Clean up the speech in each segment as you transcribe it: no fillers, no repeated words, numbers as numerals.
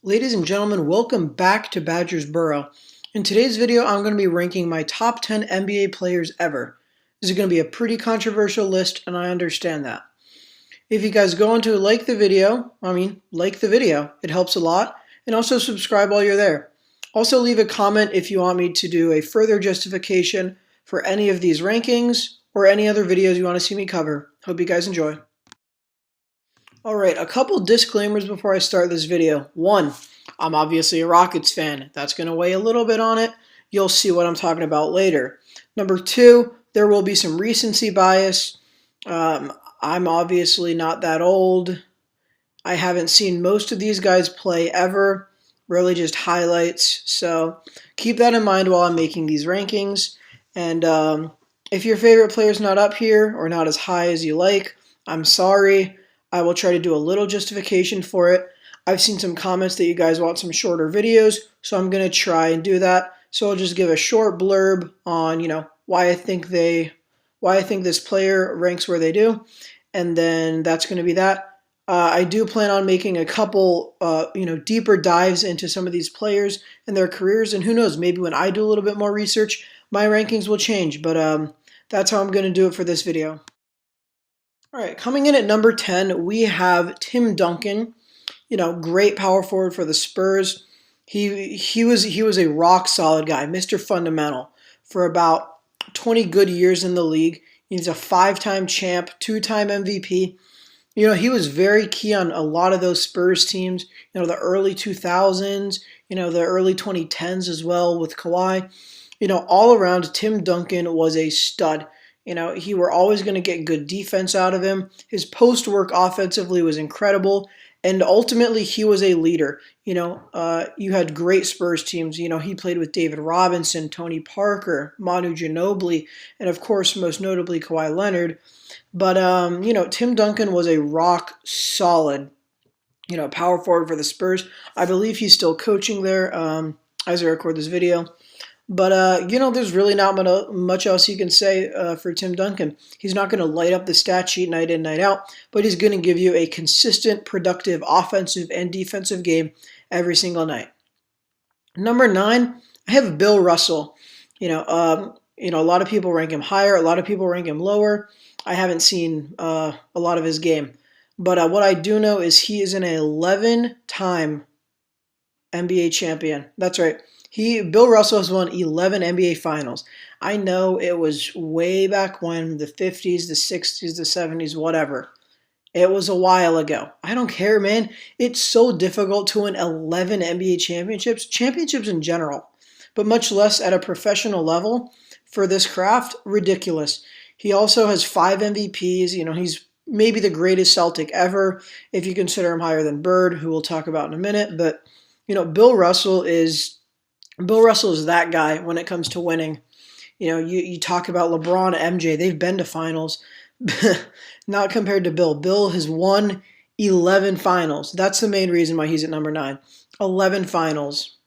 Ladies and gentlemen, welcome back to Badgers Burrow. In today's video, I'm going to be ranking my top 10 NBA players ever. This is going to be a pretty controversial list, and I understand that. If you guys go on to like the video, it helps a lot, and also subscribe while you're there. Also leave a comment if you want me to do a further justification for any of these rankings or any other videos you want to see me cover. Hope you guys enjoy. Alright, a couple disclaimers before I start this video. One, I'm obviously a Rockets fan. That's going to weigh a little bit on it. You'll see what I'm talking about later. Number two, there will be some recency bias. I'm obviously not that old. I haven't seen most of these guys play ever, really just highlights. So keep that in mind while I'm making these rankings. And if your favorite player is not up here or not as high as you like, I'm sorry. I will try to do a little justification for it. I've seen some comments that you guys want some shorter videos, so I'm going to try and do that. So I'll just give a short blurb on, why I think this player ranks where they do, and then that's going to be that. I do plan on making a couple, deeper dives into some of these players and their careers, and who knows, maybe when I do a little bit more research, my rankings will change, but that's how I'm going to do it for this video. All right, coming in at number 10, we have Tim Duncan. Great power forward for the Spurs. He was a rock solid guy, Mr. Fundamental, for about 20 good years in the league. He's a 5-time champ, 2-time MVP. He was very key on a lot of those Spurs teams. The early 2000s, the early 2010s as well with Kawhi. All around, Tim Duncan was a stud. He were always going to get good defense out of him. His post work offensively was incredible. And ultimately, he was a leader. You had great Spurs teams. He played with David Robinson, Tony Parker, Manu Ginobili, and of course, most notably, Kawhi Leonard. But, Tim Duncan was a rock solid, power forward for the Spurs. I believe he's still coaching there as I record this video. But, there's really not much else you can say for Tim Duncan. He's not going to light up the stat sheet night in, night out, but he's going to give you a consistent, productive offensive and defensive game every single night. Number 9, I have Bill Russell. A lot of people rank him higher. A lot of people rank him lower. I haven't seen a lot of his game. But what I do know is he is an 11-time NBA champion. That's right. Bill Russell has won 11 NBA Finals. I know it was way back when, the 50s, the 60s, the 70s, whatever. It was a while ago. I don't care, man. It's so difficult to win 11 NBA championships in general, but much less at a professional level for this craft, ridiculous. He also has 5 MVPs. He's maybe the greatest Celtic ever, if you consider him higher than Bird, who we'll talk about in a minute. But, Bill Russell is that guy when it comes to winning. You talk about LeBron, MJ, they've been to finals. Not compared to Bill. Bill has won 11 finals. That's the main reason why he's at number 9. 11 finals.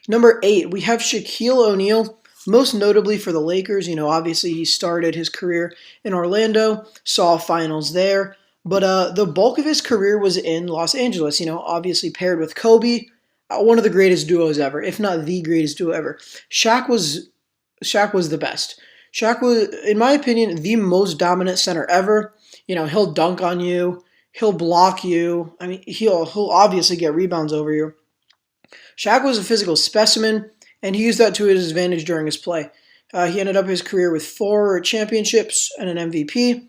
Number 8, we have Shaquille O'Neal, most notably for the Lakers. Obviously he started his career in Orlando, saw finals there. But the bulk of his career was in Los Angeles, obviously paired with Kobe. One of the greatest duos ever, if not the greatest duo ever. Shaq was the best. Shaq was, in my opinion, the most dominant center ever. He'll dunk on you. He'll block you. He'll obviously get rebounds over you. Shaq was a physical specimen, and he used that to his advantage during his play. He ended up his career with 4 championships and an MVP.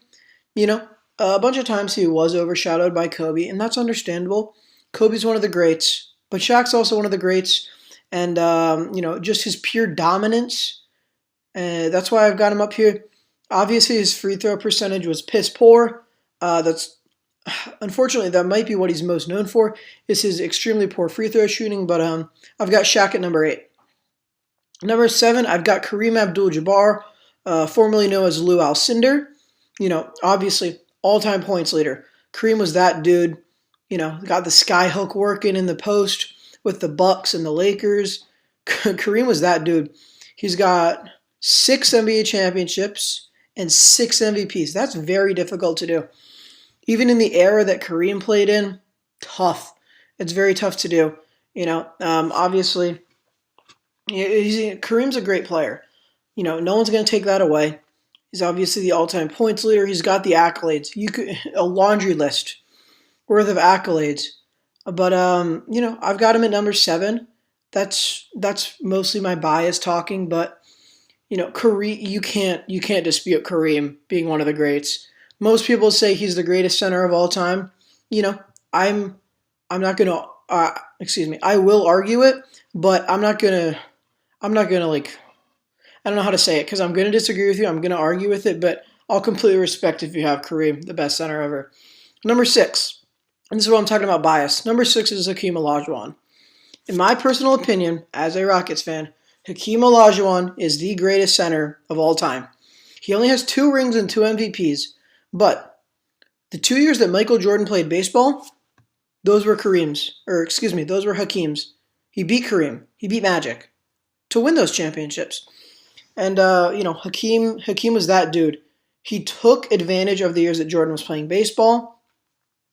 A bunch of times he was overshadowed by Kobe, and that's understandable. Kobe's one of the greats. But Shaq's also one of the greats, and, just his pure dominance, that's why I've got him up here. Obviously, his free throw percentage was piss poor. Unfortunately, that might be what he's most known for, is his extremely poor free throw shooting, but I've got Shaq at number 8. Number 7, I've got Kareem Abdul-Jabbar, formerly known as Lou Alcindor. Obviously, all-time points leader. Kareem was that dude. Got the skyhook working in the post with the Bucks and the Lakers. Kareem was that dude. He's got 6 NBA championships and 6 MVPs. That's very difficult to do. Even in the era that Kareem played in, tough. It's very tough to do. Obviously, Kareem's a great player. No one's going to take that away. He's obviously the all-time points leader. He's got the accolades. You could a laundry list worth of accolades. But I've got him at number 7. That's mostly my bias talking, but Kareem, you can't dispute Kareem being one of the greats. Most people say he's the greatest center of all time. You know, I'm I'm not gonna excuse me. I will argue it, but I'm not gonna like I don't know how to say it because I'm gonna disagree with you. I'm gonna argue with it, but I'll completely respect if you have Kareem, the best center ever. Number 6, and this is what I'm talking about bias. Number 6 is Hakeem Olajuwon. In my personal opinion, as a Rockets fan, Hakeem Olajuwon is the greatest center of all time. He only has 2 rings and 2 MVPs, but the 2 years that Michael Jordan played baseball, those were those were Hakeem's. He beat Kareem. He beat Magic to win those championships. And Hakeem was that dude. He took advantage of the years that Jordan was playing baseball,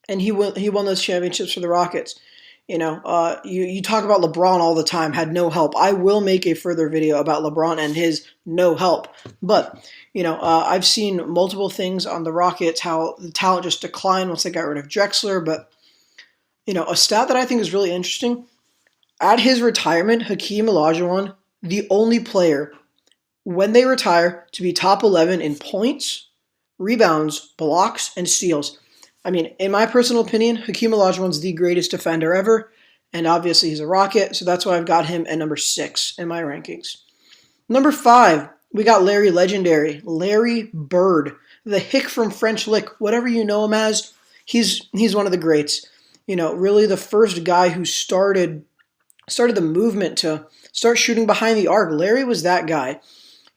and he won those championships for the Rockets. You talk about LeBron all the time, had no help. I will make a further video about LeBron and his no help. But, I've seen multiple things on the Rockets, how the talent just declined once they got rid of Drexler. But, a stat that I think is really interesting, at his retirement, Hakeem Olajuwon, the only player, when they retire, to be top 11 in points, rebounds, blocks, and steals. I mean, in my personal opinion, Hakeem Olajuwon's the greatest defender ever, and obviously he's a Rocket, so that's why I've got him at number 6 in my rankings. Number 5, we got Larry Bird, the Hick from French Lick, whatever you know him as. He's one of the greats. Really the first guy who started the movement to start shooting behind the arc. Larry was that guy.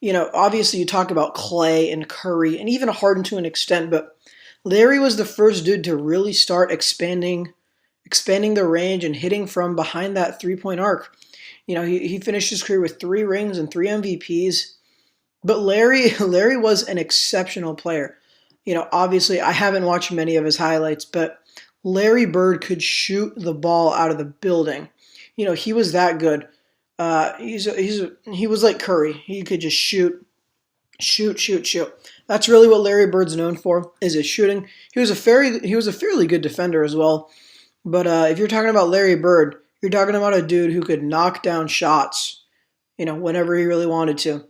Obviously you talk about Clay and Curry and even Harden to an extent, but Larry was the first dude to really start expanding the range and hitting from behind that three-point arc. He finished his career with 3 rings and 3 MVPs. But Larry was an exceptional player. Obviously I haven't watched many of his highlights, but Larry Bird could shoot the ball out of the building. He was that good. He was like Curry. He could just shoot. That's really what Larry Bird's known for, is his shooting. He was a fairly good defender as well. But if you're talking about Larry Bird, you're talking about a dude who could knock down shots, whenever he really wanted to.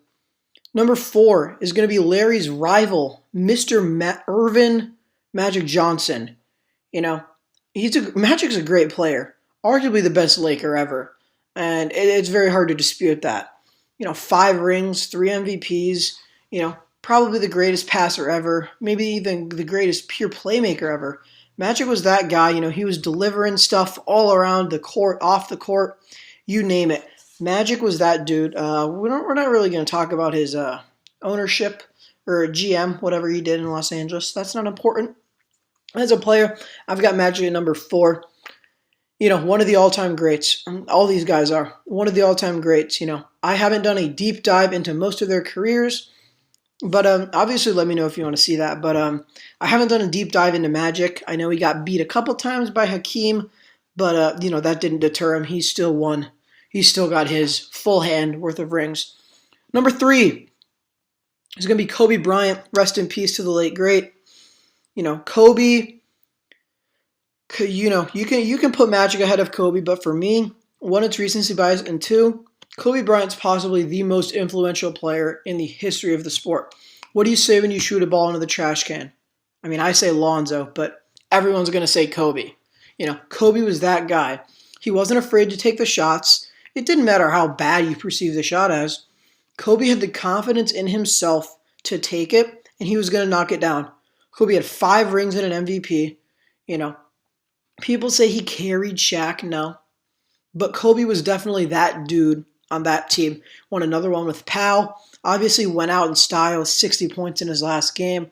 Number 4 is going to be Larry's rival, Mr. Irvin Magic Johnson. Magic's a great player, arguably the best Laker ever, and it's very hard to dispute that. 5 rings, 3 MVPs, probably the greatest passer ever, maybe even the greatest pure playmaker ever. Magic was that guy. He was delivering stuff all around the court, off the court, you name it. Magic was that dude. We're not really going to talk about his ownership or GM, whatever he did in Los Angeles. That's not important. As a player, I've got Magic at number 4. One of the all-time greats. All these guys are one of the all-time greats. I haven't done a deep dive into most of their careers, but obviously let me know if you want to see that. But I haven't done a deep dive into Magic. I know he got beat a couple times by Hakeem, but that didn't deter him. He still won. He still got his full hand worth of rings. Number 3 is going to be Kobe Bryant. Rest in peace to the late great. Kobe. You can put Magic ahead of Kobe, but for me, 1, it's recency bias, and 2, Kobe Bryant's possibly the most influential player in the history of the sport. What do you say when you shoot a ball into the trash can? I mean, I say Lonzo, but everyone's going to say Kobe. Kobe was that guy. He wasn't afraid to take the shots. It didn't matter how bad you perceive the shot as. Kobe had the confidence in himself to take it, and he was going to knock it down. Kobe had 5 rings and an MVP. People say he carried Shaq. No. But Kobe was definitely that dude on that team. Won another one with Powell. Obviously went out in style, 60 points in his last game.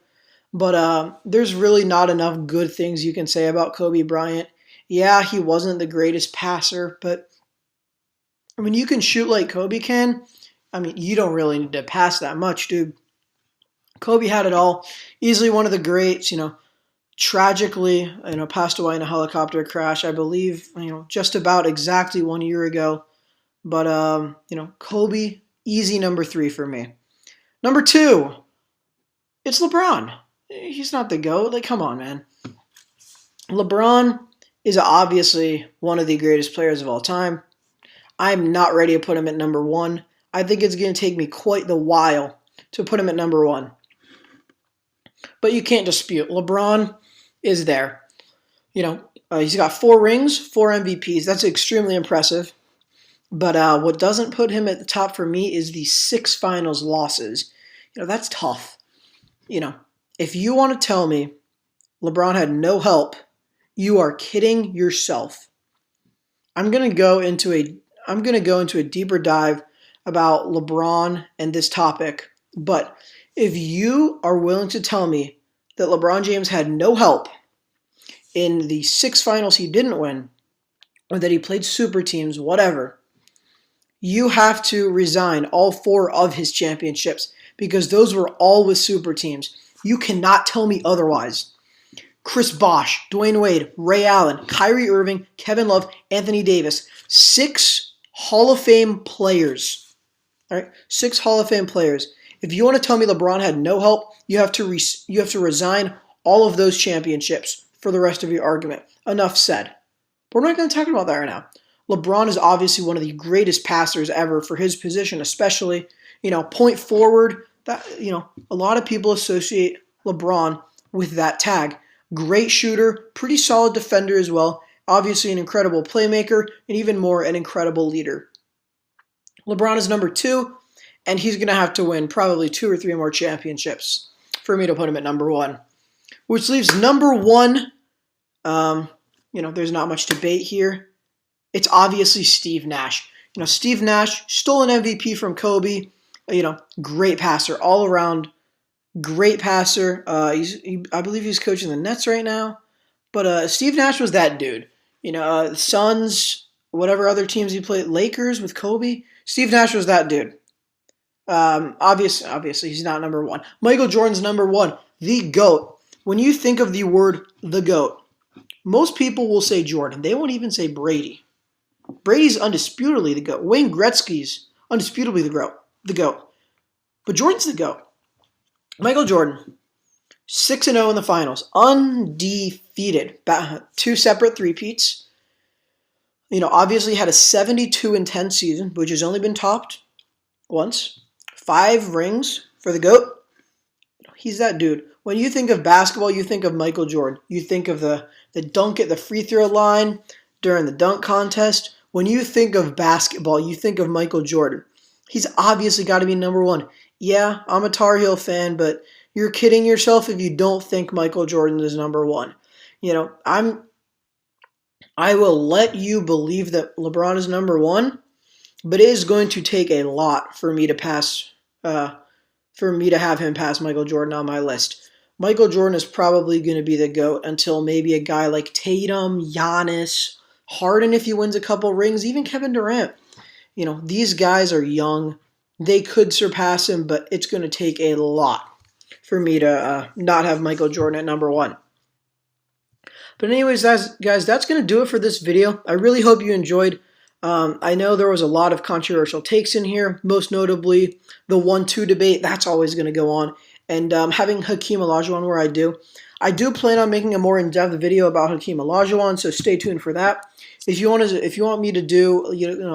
But there's really not enough good things you can say about Kobe Bryant. Yeah, he wasn't the greatest passer, but when you can shoot like Kobe can, I mean, you don't really need to pass that much, dude. Kobe had it all. Easily one of the greats, tragically, passed away in a helicopter crash, I believe, just about exactly 1 year ago. But, Kobe, easy number 3 for me. Number 2, it's LeBron. He's not the GOAT. Like, come on, man. LeBron is obviously one of the greatest players of all time. I'm not ready to put him at number 1. I think it's going to take me quite the while to put him at number 1. But you can't dispute, LeBron is there. He's got 4 rings, 4 MVPs. That's extremely impressive. But what doesn't put him at the top for me is the 6 finals losses. That's tough. If you want to tell me LeBron had no help, you are kidding yourself. I'm going to go into a deeper dive about LeBron and this topic. But if you are willing to tell me that LeBron James had no help in the 6 finals he didn't win, or that he played super teams, whatever, you have to resign all 4 of his championships because those were all with super teams. You cannot tell me otherwise. Chris Bosh, Dwayne Wade, Ray Allen, Kyrie Irving, Kevin Love, Anthony Davis. 6 Hall of Fame players. All right, 6 Hall of Fame players. If you want to tell me LeBron had no help, you have to resign all of those championships for the rest of your argument. Enough said. But we're not going to talk about that right now. LeBron is obviously one of the greatest passers ever for his position, especially, point forward. That, a lot of people associate LeBron with that tag. Great shooter, pretty solid defender as well. Obviously an incredible playmaker, and even more, an incredible leader. LeBron is number 2, and he's going to have to win probably 2 or 3 more championships for me to put him at number 1. Which leaves number 1, there's not much debate here. It's obviously Steve Nash. Steve Nash stole an MVP from Kobe. Great passer, all around great passer. I believe he's coaching the Nets right now. But Steve Nash was that dude. Suns, whatever other teams he played, Lakers with Kobe. Steve Nash was that dude. Obviously, he's not number 1. Michael Jordan's number 1, the GOAT. When you think of the word the GOAT, most people will say Jordan. They won't even say Brady. Brady's undisputedly the GOAT. Wayne Gretzky's undisputably the GOAT. But Jordan's the GOAT. Michael Jordan, 6-0 in the finals, undefeated. 2 separate three-peats. Obviously had a 72-10 season, which has only been topped once. 5 rings for the GOAT. He's that dude. When you think of basketball, you think of Michael Jordan. You think of the dunk at the free throw line during the dunk contest. When you think of basketball, you think of Michael Jordan. He's obviously got to be number 1. Yeah, I'm a Tar Heel fan, but you're kidding yourself if you don't think Michael Jordan is number 1. I will let you believe that LeBron is number 1, but it is going to take a lot for me to have him pass Michael Jordan on my list. Michael Jordan is probably going to be the GOAT until maybe a guy like Tatum, Giannis, Harden if he wins a couple rings, even Kevin Durant. These guys are young. They could surpass him, but it's going to take a lot for me to not have Michael Jordan at number 1. But anyways, guys, that's going to do it for this video. I really hope you enjoyed. I know there was a lot of controversial takes in here, most notably the 1-2 debate. That's always going to go on. And having Hakeem Olajuwon where I do. I do plan on making a more in-depth video about Hakeem Olajuwon, so stay tuned for that. If you want me to do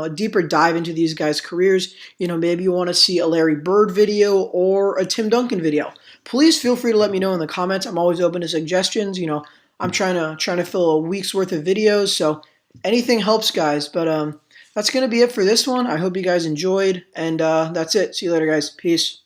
a deeper dive into these guys' careers, maybe you want to see a Larry Bird video or a Tim Duncan video, please feel free to let me know in the comments. I'm always open to suggestions. I'm trying to fill a week's worth of videos, so anything helps, guys. But that's going to be it for this one. I hope you guys enjoyed, and that's it. See you later, guys. Peace.